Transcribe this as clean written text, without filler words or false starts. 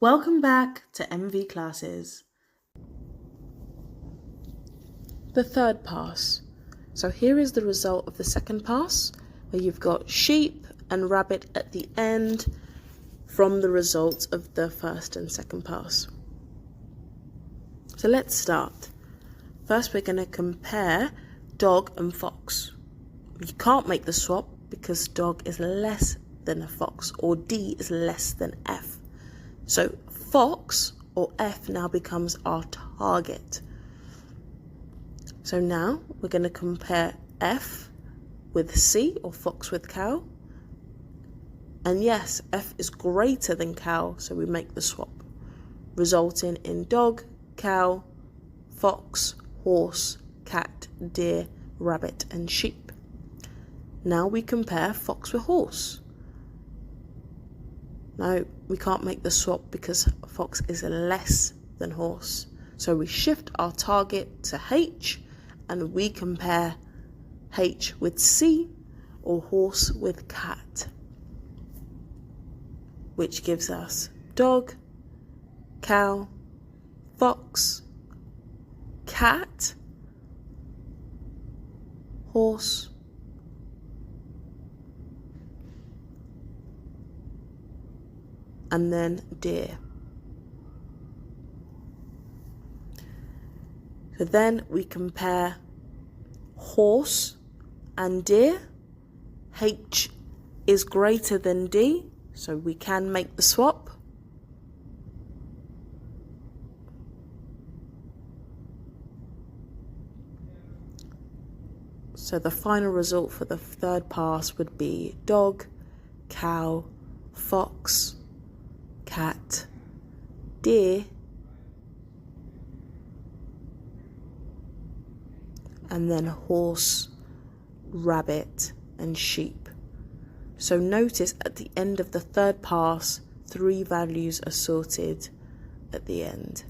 Welcome back to MV Classes. The third pass. So here is the result of the second pass, where you've got sheep and rabbit at the end from the results of the first and second pass. So let's start. First we're going to compare dog and fox. You can't make the swap because dog is less than a fox, or D is less than F. So fox or F now becomes our target. So now we're going to compare F with C, or fox with cow. And yes, F is greater than cow, so we make the swap, resulting in dog, cow, fox, horse, cat, deer, rabbit, and sheep. Now we compare fox with horse. Now we can't make the swap because fox is less than horse. So we shift our target to H and we compare H with C, or horse with cat, which gives us dog, cow, fox, cat, horse, and then deer. So then we compare horse and deer. H is greater than D, so we can make the swap. So the final result for the third pass would be dog, cow, fox, cat, deer, and then horse, rabbit, and sheep. So notice at the end of the third pass, 3 values are sorted at the end.